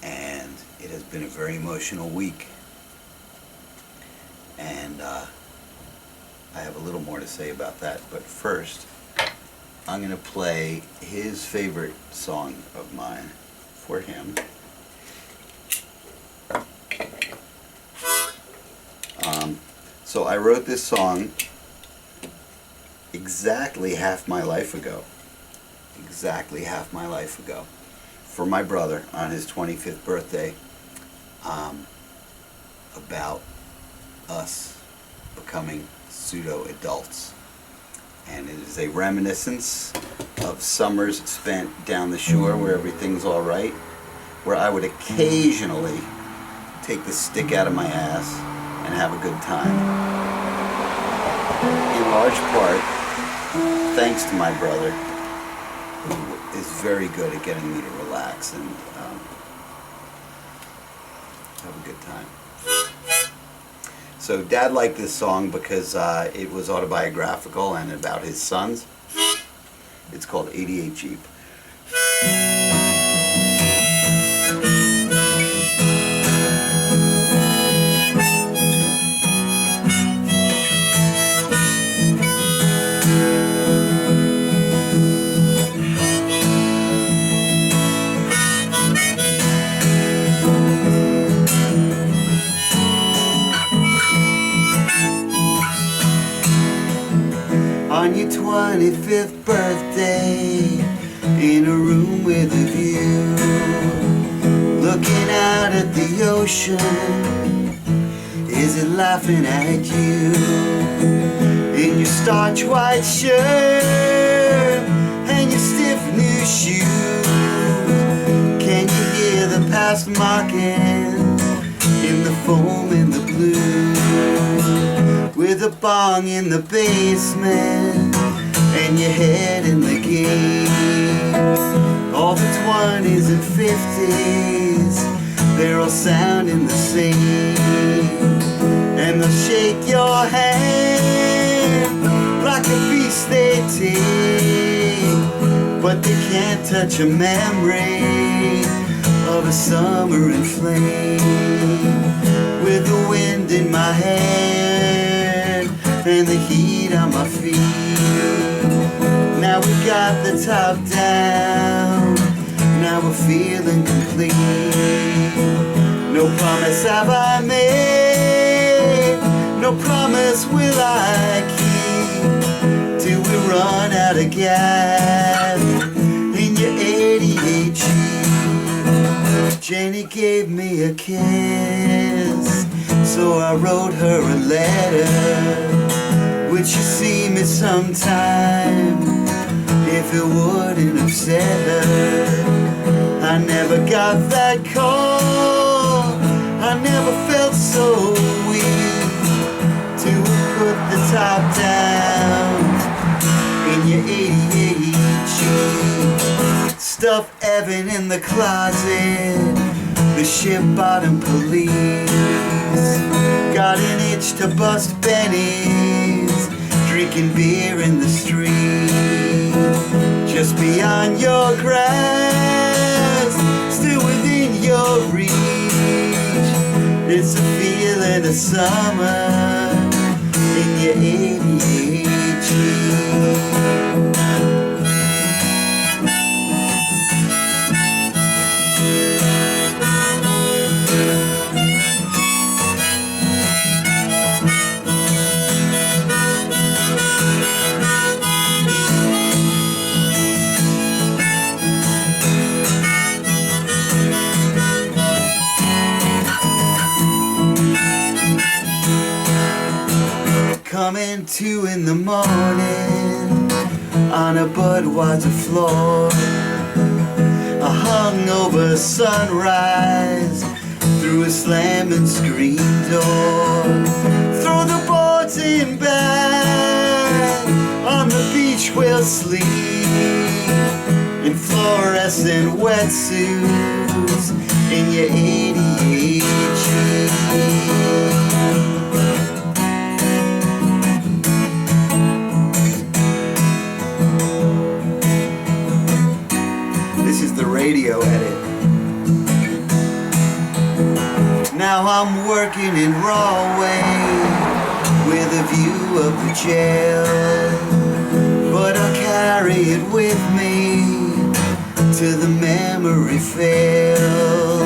and it has been a very emotional week. And I have a little more to say about that, but first I'm going to play his favorite song of mine for him. So I wrote this song exactly half my life ago. Exactly half my life ago. For my brother on his 25th birthday. About us becoming pseudo-adults. And it is a reminiscence of summers spent down the shore where everything's all right, where I would occasionally take the stick out of my ass and have a good time. In large part, thanks to my brother, who is very good at getting me to relax and have a good time. So Dad liked this song because it was autobiographical and about his sons. It's called 88 Jeep. On your 25th birthday, in a room with a view, looking out at the ocean, is it laughing at you? In your starch white shirt and your stiff new shoes, can you hear the past mocking in the foam and the blue? With a bong in the basement and your head in the game. All the 20s and 50s, they're all sounding the same. And they'll shake your hand like a beast they take, but they can't touch a memory of a summer in flame. With the wind in my hair and the heat on my feet, now we got the top down, now we're feeling complete. No promise have I made No promise will I keep till we run out of gas in your 88 Jeep. Jenny gave me a kiss, so I wrote her a letter. Would you see me sometime if it wouldn't upset her? I never got that call, I never felt so weak till we put the top down in your 88 Jeep. Stuff Evan in the closet, the ship bottom police got an itch to bust Benny's, drinking beer in the street. Just beyond your grasp, still within your reach. It's a feeling of summer in your 88 Jeep. Coming 2 in the morning on a Budweiser floor, a hungover sunrise through a slamming screen door. Throw the boards in back on the beach, we'll sleep in fluorescent wetsuits in your 88 Jeep. The radio edit. Now I'm working in Rahway with a view of the jail, but I'll carry it with me till the memory fails.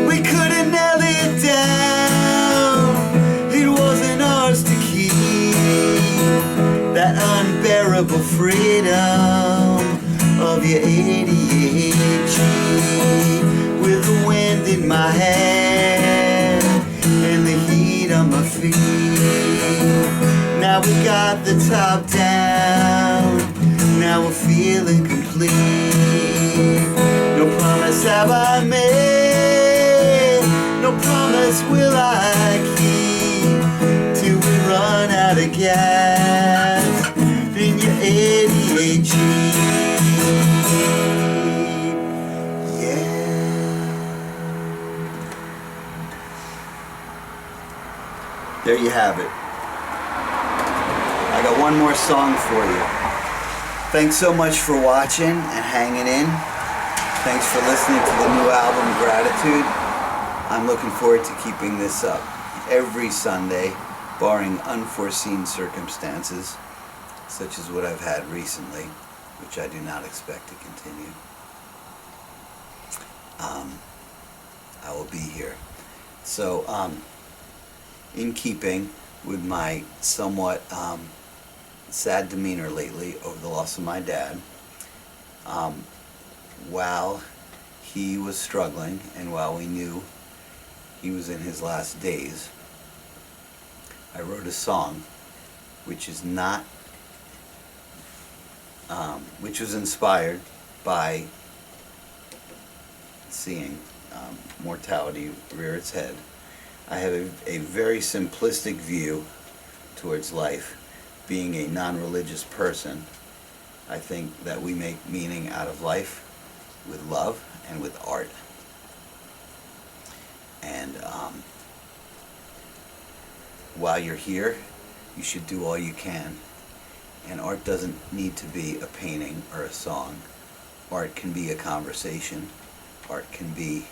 We couldn't nail it down, it wasn't ours to keep. That unbearable freedom of your 88 Jeep, with the wind in my hair and the heat on my feet. Now we got the top down, now we're feeling complete. No promise have I made, no promise will I keep till we run out of gas in your 88 Jeep. There you have it. I got one more song for you. Thanks so much for watching and hanging in. Thanks for listening to the new album, Gratitude. I'm looking forward to keeping this up every Sunday, barring unforeseen circumstances, such as what I've had recently, which I do not expect to continue. I will be here. So, in keeping with my somewhat sad demeanor lately over the loss of my dad, while he was struggling and while we knew he was in his last days, I wrote a song which is not, which was inspired by seeing mortality rear its head. I have a very simplistic view towards life. Being a non-religious person, I think that we make meaning out of life with love and with art. And while you're here, you should do all you can. And art doesn't need to be a painting or a song. Art can be a conversation. Art can be,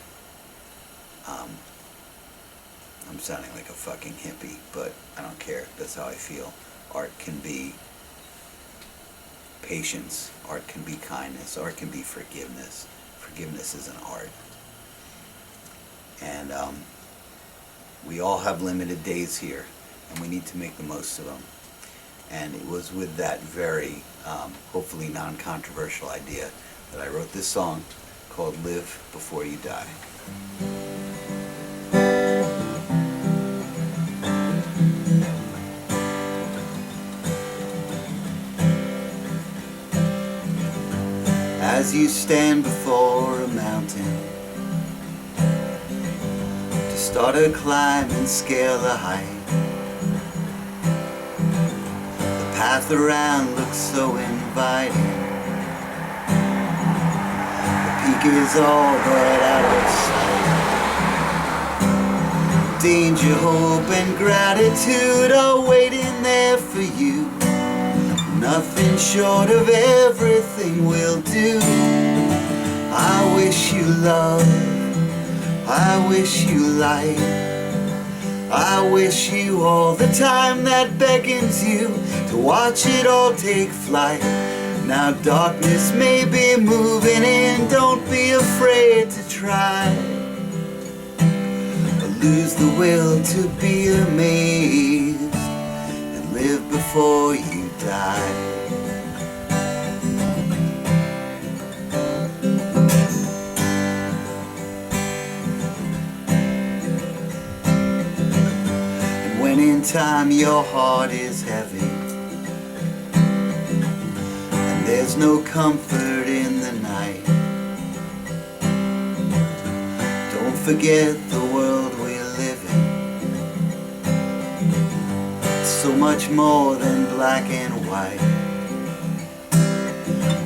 I'm sounding like a fucking hippie, but I don't care. That's how I feel. Art can be patience. Art can be kindness. Art can be forgiveness. Forgiveness is an art. And we all have limited days here. and we need to make the most of them. And it was with that very, hopefully non-controversial idea that I wrote this song called Live Before You Die. As you stand before a mountain to start a climb and scale a height, the path around looks so inviting. The peak is all but out of sight. Danger, hope, and gratitude are waiting there for you. Nothing short of everything will do. I wish you love, I wish you light, I wish you all the time that beckons you to watch it all take flight. Now darkness may be moving in, don't be afraid to try, or lose the will to be amazed and live before you die. And when in time your heart is heavy and there's no comfort in the night, don't forget the world we live in. So much more than black and white.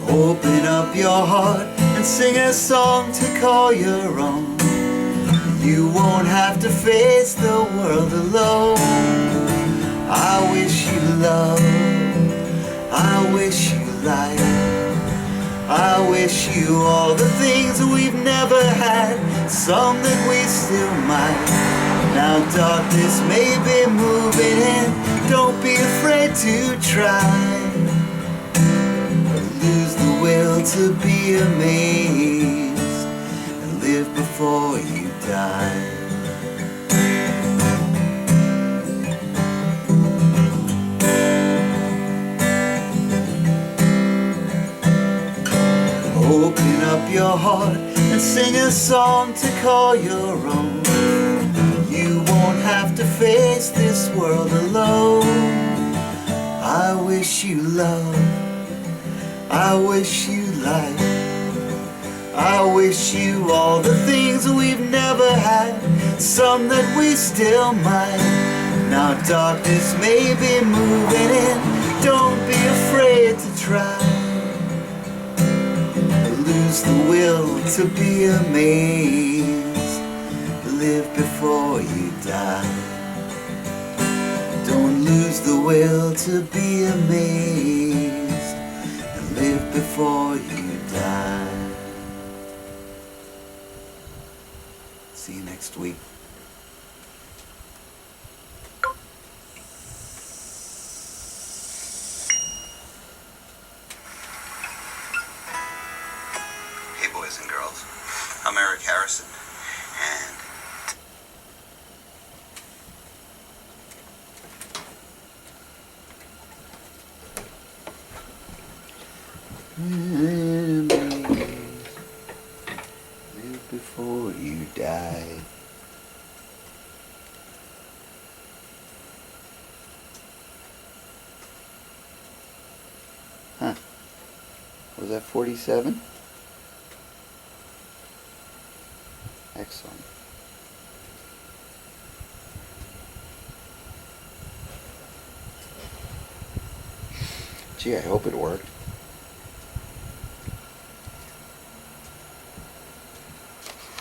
Open up your heart and sing a song to call your own. You won't have to face the world alone. I wish you love, I wish you light, I wish you all the things we've never had, some that we still might. Now darkness may be moving in, don't be afraid to try, or lose the will to be amazed and live before you die. Open up your heart and sing a song to call your own. You won't have to face this world alone. I wish you love, I wish you light, I wish you all the things we've never had, some that we still might. Now darkness may be moving in, don't be afraid to try, lose the will to be amazed, live before you die. Don't lose the will to be amazed and live before you die. See you next week. Hey boys and girls, I'm Eric Harrison, and live before you die. Huh. Was that 47? Excellent. Gee, I hope it worked.